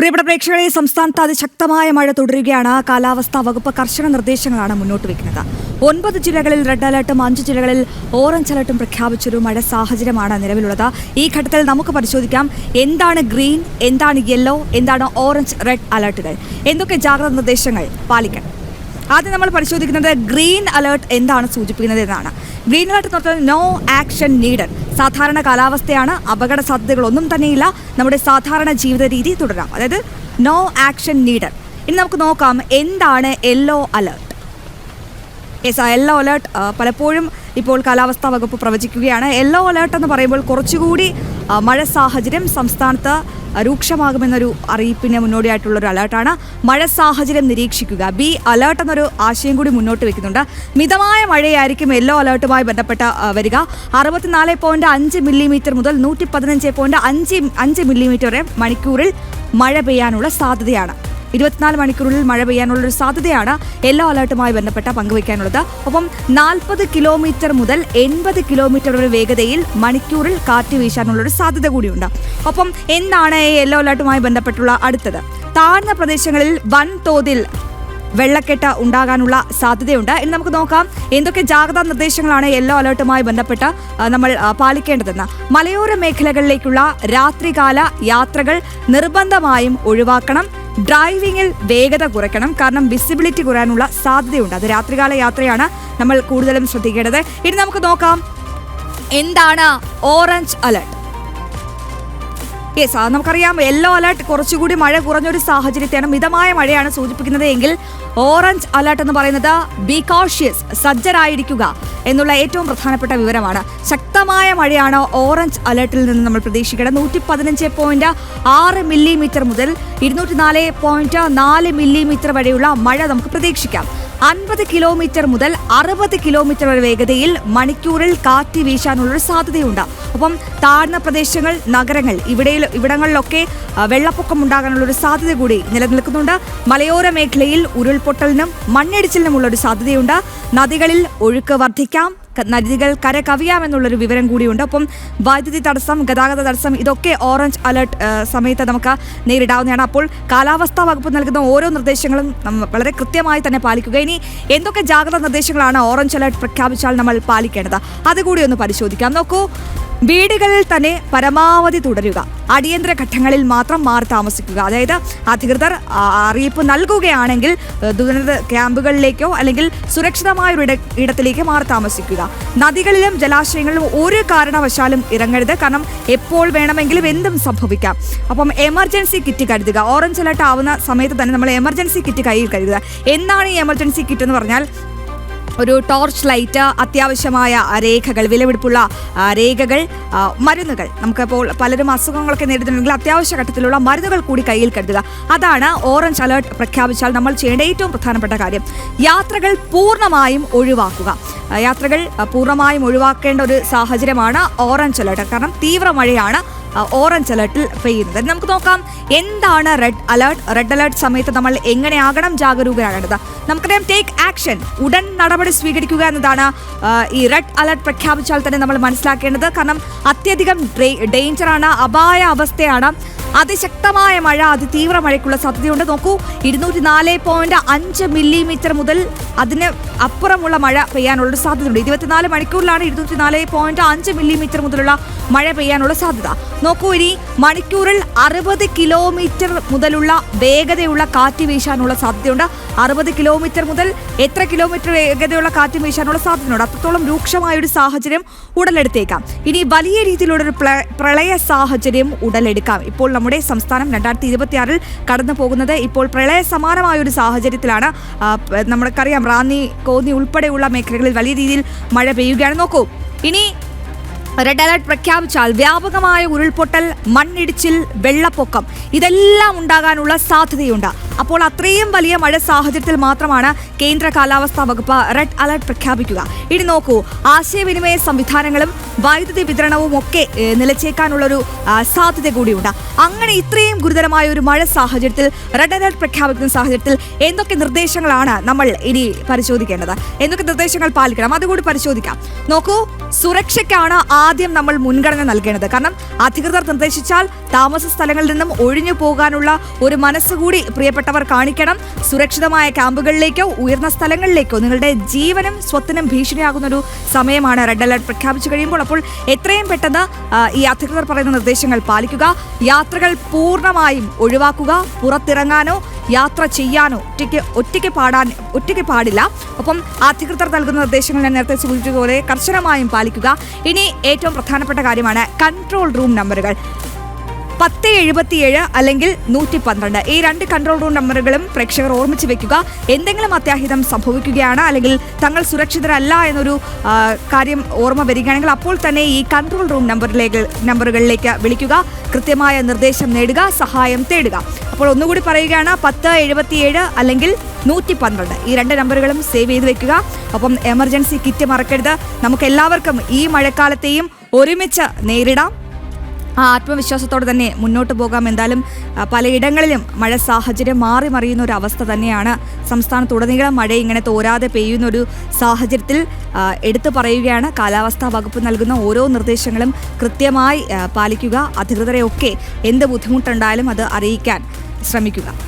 പ്രിയപ്പെട്ട പ്രേക്ഷകരെ, സംസ്ഥാനത്ത് അതിശക്തമായ മഴ തുടരുകയാണ്. കാലാവസ്ഥാ വകുപ്പ് കർശന നിർദ്ദേശങ്ങളാണ് മുന്നോട്ട് വയ്ക്കുന്നത്. 9 ജില്ലകളിൽ റെഡ് അലർട്ടും 5 ജില്ലകളിൽ ഓറഞ്ച് അലർട്ടും പ്രഖ്യാപിച്ചൊരു മഴ സാഹചര്യമാണ് നിലവിലുള്ളത്. ഈ ഘട്ടത്തിൽ നമുക്ക് പരിശോധിക്കാം എന്താണ് ഗ്രീൻ, എന്താണ് യെല്ലോ, എന്താണ് ഓറഞ്ച്, റെഡ് അലർട്ടുകൾ, എന്തൊക്കെ ജാഗ്രതാ നിർദ്ദേശങ്ങൾ പാലിക്കണം. ആദ്യം നമ്മൾ പരിശോധിക്കുന്നത് ഗ്രീൻ അലർട്ട് എന്താണ് സൂചിപ്പിക്കുന്നത് എന്നാണ്. ഗ്രീൻ അലർട്ട് എന്ന് പറഞ്ഞാൽ നോ ആക്ഷൻ നീഡഡ്. സാധാരണ കാലാവസ്ഥയാണ്, അപകട സാധ്യതകളൊന്നും തന്നെയില്ല, നമ്മുടെ സാധാരണ ജീവിത രീതി തുടരാം, അതായത് നോ ആക്ഷൻ നീഡഡ്. ഇനി നമുക്ക് നോക്കാം എന്താണ് യെല്ലോ അലർട്ട്. യെല്ലോ അലർട്ട് പലപ്പോഴും ഇപ്പോൾ കാലാവസ്ഥാ വകുപ്പ് പ്രവചിക്കുകയാണ്. യെല്ലോ അലർട്ട് എന്ന് പറയുമ്പോൾ കുറച്ചുകൂടി മഴ സാഹചര്യം സംസ്ഥാനത്ത് രൂക്ഷമാകുമെന്നൊരു അറിയിപ്പിന് മുന്നോടിയായിട്ടുള്ളൊരു അലർട്ടാണ്. മഴ സാഹചര്യം നിരീക്ഷിക്കുക. ബി അലർട്ട് എന്നൊരു ആശയം കൂടി മുന്നോട്ട് വയ്ക്കുന്നുണ്ട്. മിതമായ മഴയായിരിക്കും യെല്ലോ അലർട്ടുമായി ബന്ധപ്പെട്ട വരിക. 64.5 മില്ലിമീറ്റർ മുതൽ 115.5 മില്ലിമീറ്റർ വരെ മണിക്കൂറിൽ മഴ പെയ്യാനുള്ള സാധ്യതയാണ്. 24 മണിക്കൂറിൽ മഴ പെയ്യാനുള്ളൊരു സാധ്യതയാണ് യെല്ലോ അലർട്ടുമായി ബന്ധപ്പെട്ട പങ്കുവയ്ക്കാനുള്ളത്. ഒപ്പം 40 കിലോമീറ്റർ മുതൽ 80 കിലോമീറ്റർ വരെ വേഗതയിൽ മണിക്കൂറിൽ കാറ്റ് വീശാനുള്ളൊരു സാധ്യത കൂടിയുണ്ട്. ഒപ്പം എന്താണ് ഈ യെല്ലോ അലർട്ടുമായി ബന്ധപ്പെട്ടുള്ള അടുത്തത്? താഴ്ന്ന പ്രദേശങ്ങളിൽ വൻതോതിൽ വെള്ളക്കെട്ട് ഉണ്ടാകാനുള്ള സാധ്യതയുണ്ട്. ഇനി നമുക്ക് നോക്കാം എന്തൊക്കെ ജാഗ്രതാ നിർദ്ദേശങ്ങളാണ് യെല്ലോ അലർട്ടുമായി ബന്ധപ്പെട്ട് നമ്മൾ പാലിക്കേണ്ടതെന്ന്. മലയോര മേഖലകളിലേക്കുള്ള രാത്രികാല യാത്രകൾ നിർബന്ധമായും ഒഴിവാക്കണം. ഡ്രൈവിങ്ങിൽ വേഗത കുറയ്ക്കണം, കാരണം വിസിബിലിറ്റി കുറയാനുള്ള സാധ്യതയുണ്ട്. അത് രാത്രികാല യാത്രയാണ് നമ്മൾ കൂടുതലും ശ്രദ്ധിക്കേണ്ടത്. ഇനി നമുക്ക് നോക്കാം എന്താണ് ഓറഞ്ച് അലർട്ട്. നമുക്കറിയാം യെല്ലോ അലർട്ട് കുറച്ചുകൂടി മഴ കുറഞ്ഞൊരു സാഹചര്യത്തെയാണ്, മിതമായ മഴയാണ് സൂചിപ്പിക്കുന്നത് എങ്കിൽ ഓറഞ്ച് അലർട്ട് എന്ന് പറയുന്നത് ബി കോഷ്യസ്, സജ്ജരായിരിക്കുക എന്നുള്ള ഏറ്റവും പ്രധാനപ്പെട്ട വിവരമാണ്. ശക്തമായ മഴയാണ് ഓറഞ്ച് അലർട്ടിൽ നിന്ന് നമ്മൾ പ്രതീക്ഷിക്കേണ്ടത്. 115.6 മില്ലിമീറ്റർ മുതൽ 204.4 മില്ലിമീറ്റർ വരെയുള്ള മഴ നമുക്ക് പ്രതീക്ഷിക്കാം. 50 കിലോമീറ്റർ മുതൽ 60 കിലോമീറ്റർ വരെ വേഗതയിൽ മണിക്കൂറിൽ കാറ്റ് വീശാനുള്ളൊരു സാധ്യതയുണ്ട്. ഒപ്പം താഴ്ന്ന പ്രദേശങ്ങൾ, നഗരങ്ങൾ, ഇവിടങ്ങളിലൊക്കെ വെള്ളപ്പൊക്കം ഉണ്ടാകാനുള്ളൊരു സാധ്യത കൂടി നിലനിൽക്കുന്നുണ്ട്. മലയോര മേഖലയിൽ ഉരുൾപൊട്ടലിനും മണ്ണിടിച്ചിലിനുമുള്ളൊരു സാധ്യതയുണ്ട്. നദികളിൽ ഒഴുക്ക് വർദ്ധിക്കാം, നദികൾ കര കവിയാമെന്നുള്ളൊരു വിവരം കൂടിയുണ്ട്. ഒപ്പം വൈദ്യുതി തടസ്സം, ഗതാഗത തടസ്സം, ഇതൊക്കെ ഓറഞ്ച് അലർട്ട് സമയത്ത് നമുക്ക് നേരിടാവുന്നതാണ്. അപ്പോൾ കാലാവസ്ഥാ വകുപ്പ് നൽകുന്ന ഓരോ നിർദ്ദേശങ്ങളും വളരെ കൃത്യമായി തന്നെ പാലിക്കുക. ഇനി എന്തൊക്കെ ജാഗ്രതാ നിർദ്ദേശങ്ങളാണ് ഓറഞ്ച് അലർട്ട് പ്രഖ്യാപിച്ചാൽ നമ്മൾ പാലിക്കേണ്ടത്, അതുകൂടി ഒന്ന് പരിശോധിക്കാം. നോക്കൂ, വീടുകളിൽ തന്നെ പരമാവധി തുടരുക. അടിയന്തര ഘട്ടങ്ങളിൽ മാത്രം മാറി താമസിക്കുക. അതായത് അധികൃതർ അറിയിപ്പ് നൽകുകയാണെങ്കിൽ ദുരന്ത ക്യാമ്പുകളിലേക്കോ അല്ലെങ്കിൽ സുരക്ഷിതമായൊരു ഇടത്തിലേക്ക് മാറി താമസിക്കുക. നദികളിലും ജലാശയങ്ങളിലും ഒരു കാരണവശാലും ഇറങ്ങരുത്, കാരണം എപ്പോൾ വേണമെങ്കിലും എന്തും സംഭവിക്കാം. അപ്പം എമർജൻസി കിറ്റ് കരുതുക. ഓറഞ്ച് അലർട്ട് ആവുന്ന സമയത്ത് തന്നെ നമ്മൾ എമർജൻസി കിറ്റ് കയ്യിൽ കരുതുക. എന്താണ് ഈ എമർജൻസി കിറ്റ് എന്ന് പറഞ്ഞാൽ ഒരു ടോർച്ച് ലൈറ്റ്, അത്യാവശ്യമായ രേഖകൾ, വിലപിടിപ്പുള്ള രേഖകൾ, മരുന്നുകൾ. നമുക്കിപ്പോൾ പലരും അസുഖങ്ങളൊക്കെ നേരിടുന്നുണ്ടെങ്കിൽ അത്യാവശ്യ ഘട്ടത്തിലുള്ള മരുന്നുകൾ കൂടി കയ്യിൽ കരുതുക. അതാണ് ഓറഞ്ച് അലർട്ട് പ്രഖ്യാപിച്ചാൽ നമ്മൾ ചെയ്യേണ്ട ഏറ്റവും പ്രധാനപ്പെട്ട കാര്യം. യാത്രകൾ പൂർണ്ണമായും ഒഴിവാക്കുക. യാത്രകൾ പൂർണ്ണമായും ഒഴിവാക്കേണ്ട ഒരു സാഹചര്യമാണ് ഓറഞ്ച് അലർട്ട്, കാരണം തീവ്ര മഴയാണ് ഓറഞ്ച് അലർട്ടിൽ പെയ്യുന്നത്. നമുക്ക് നോക്കാം എന്താണ് റെഡ് അലർട്ട്. റെഡ് അലർട്ട് സമയത്ത് നമ്മൾ എങ്ങനെയാകണം ജാഗരൂകരാകേണ്ടത്. നമുക്കറിയാം ടേക്ക് ആക്ഷൻ, ഉടൻ നടപടി സ്വീകരിക്കുക എന്നതാണ് ഈ റെഡ് അലർട്ട് പ്രഖ്യാപിച്ചാൽ തന്നെ നമ്മൾ മനസ്സിലാക്കേണ്ടത്. കാരണം അത്യധികം ഡേഞ്ചറാണ്, അപായ അവസ്ഥയാണ്. അതിശക്തമായ മഴ, അതിതീവ്ര മഴയ്ക്കുള്ള സാധ്യതയുണ്ട്. നോക്കൂ, 204.5 മില്ലിമീറ്റർ മുതൽ അതിന് അപ്പുറമുള്ള മഴ പെയ്യാനുള്ള സാധ്യതയുണ്ട്. 24 മണിക്കൂറിലാണ് 204.5 മില്ലിമീറ്റർ മുതലുള്ള മഴ പെയ്യാനുള്ള സാധ്യത. നോക്കൂ, ഇനി മണിക്കൂറിൽ 60 കിലോമീറ്റർ മുതലുള്ള വേഗതയുള്ള കാറ്റ് വീശാനുള്ള സാധ്യതയുണ്ട്. 60 കിലോമീറ്റർ മുതൽ എത്ര കിലോമീറ്റർ വേഗതയുള്ള കാറ്റ് വീശാനുള്ള സാധ്യതയുണ്ട്. അത്രത്തോളം രൂക്ഷമായൊരു സാഹചര്യം ഉടലെടുത്തേക്കാം. ഇനി വലിയ രീതിയിലുള്ളൊരു പ്രളയ സാഹചര്യം ഉടലെടുക്കാം. ഇപ്പോൾ നമ്മുടെ സംസ്ഥാനം 2026 കടന്നു പോകുന്നത് ഇപ്പോൾ പ്രളയ സമാനമായ ഒരു സാഹചര്യത്തിലാണ്. നമ്മൾക്കറിയാം റാന്നി, കോന്നി ഉൾപ്പെടെയുള്ള മേഖലകളിൽ വലിയ രീതിയിൽ മഴ പെയ്യുകയാണ്. നോക്കൂ, ഇനി റെഡ് അലർട്ട് പ്രഖ്യാപിച്ചാൽ വ്യാപകമായ ഉരുൾപൊട്ടൽ, മണ്ണിടിച്ചിൽ, വെള്ളപ്പൊക്കം ഇതെല്ലാം ഉണ്ടാകാനുള്ള സാധ്യതയുണ്ട്. അപ്പോൾ അത്രയും വലിയ മഴ സാഹചര്യത്തിൽ മാത്രമാണ് കേന്ദ്ര കാലാവസ്ഥാ വകുപ്പ് റെഡ് അലർട്ട് പ്രഖ്യാപിക്കുക. ഇനി നോക്കൂ, ആശയവിനിമയ സംവിധാനങ്ങളും വൈദ്യുതി വിതരണവും ഒക്കെ നിലച്ചേക്കാനുള്ളൊരു സാധ്യത കൂടിയുണ്ട്. അങ്ങനെ ഇത്രയും ഗുരുതരമായ ഒരു മഴ സാഹചര്യത്തിൽ റെഡ് അലർട്ട് പ്രഖ്യാപിക്കുന്ന സാഹചര്യത്തിൽ എന്തൊക്കെ നിർദ്ദേശങ്ങളാണ് നമ്മൾ ഇനി പരിശോധിക്കേണ്ടത്, എന്തൊക്കെ നിർദ്ദേശങ്ങൾ പാലിക്കണം, അതുകൂടി പരിശോധിക്കാം. നോക്കൂ, സുരക്ഷയ്ക്കാണ് ആദ്യം നമ്മൾ മുൻഗണന നൽകേണ്ടത്. കാരണം അധികൃതർ നിർദ്ദേശിച്ചാൽ താമസ സ്ഥലങ്ങളിൽ നിന്നും ഒഴിഞ്ഞു പോകാനുള്ള ഒരു മനസ്സുകൂടി പ്രിയപ്പെട്ടവർ കാണിക്കണം. സുരക്ഷിതമായ ക്യാമ്പുകളിലേക്കോ ഉയർന്ന സ്ഥലങ്ങളിലേക്കോ നിങ്ങളുടെ ജീവനും സ്വത്തിനും ഭീഷണിയാകുന്ന ഒരു സമയമാണ് റെഡ് അലർട്ട് പ്രഖ്യാപിച്ചു കഴിയുമ്പോൾ. അപ്പോൾ എത്രയും പെട്ടെന്ന് ഈ അധികൃതർ പറയുന്ന നിർദ്ദേശങ്ങൾ പാലിക്കുക. യാത്രകൾ പൂർണ്ണമായും ഒഴിവാക്കുക. പുറത്തിറങ്ങാനോ യാത്ര ചെയ്യാനോ ഒറ്റയ്ക്ക് പാടില്ല. ഒപ്പം അധികൃതർ നൽകുന്ന നിർദ്ദേശങ്ങൾ ഞാൻ നേരത്തെ സൂചിപ്പിച്ച പോലെ കർശനമായും പാലിക്കുക. ഇനി ഏറ്റവും പ്രധാനപ്പെട്ട കാര്യമാണ് കൺട്രോൾ റൂം നമ്പറുകൾ 1077 അല്ലെങ്കിൽ 112. ഈ 2 കൺട്രോൾ റൂം നമ്പറുകളും പ്രേക്ഷകർ ഓർമ്മിച്ച് വെക്കുക. എന്തെങ്കിലും അത്യാഹിതം സംഭവിക്കുകയാണ് അല്ലെങ്കിൽ തങ്ങൾ സുരക്ഷിതരല്ല എന്നൊരു കാര്യം ഓർമ്മ വരികയാണെങ്കിൽ അപ്പോൾ തന്നെ ഈ കൺട്രോൾ റൂം നമ്പറുകളിലേക്ക് വിളിക്കുക. കൃത്യമായ നിർദ്ദേശം നേടുക, സഹായം തേടുക. അപ്പോൾ ഒന്നുകൂടി പറയുകയാണ്, 1077 അല്ലെങ്കിൽ 112. ഈ 2 നമ്പറുകളും സേവ് ചെയ്ത് വെക്കുക. ഒപ്പം എമർജൻസി കിറ്റ് മറക്കരുത്. നമുക്ക് എല്ലാവർക്കും ഈ മഴക്കാലത്തെയും ഒരുമിച്ച് നേരിടാം. ആ ആത്മവിശ്വാസത്തോടെ തന്നെ മുന്നോട്ട് പോകാം. എന്തായാലും പലയിടങ്ങളിലും മഴ സാഹചര്യം മാറി മറിയുന്ന ഒരു അവസ്ഥ തന്നെയാണ്. സംസ്ഥാനത്തുടനീളം മഴ ഇങ്ങനെ തോരാതെ പെയ്യുന്ന ഒരു സാഹചര്യത്തിൽ എടുത്തു പറയുകയാണ്, കാലാവസ്ഥാ വകുപ്പ് നൽകുന്ന ഓരോ നിർദ്ദേശങ്ങളും കൃത്യമായി പാലിക്കുക. അധികൃതരെയൊക്കെ എന്ത് ബുദ്ധിമുട്ടുണ്ടായാലും അത് അറിയിക്കാൻ ശ്രമിക്കുക.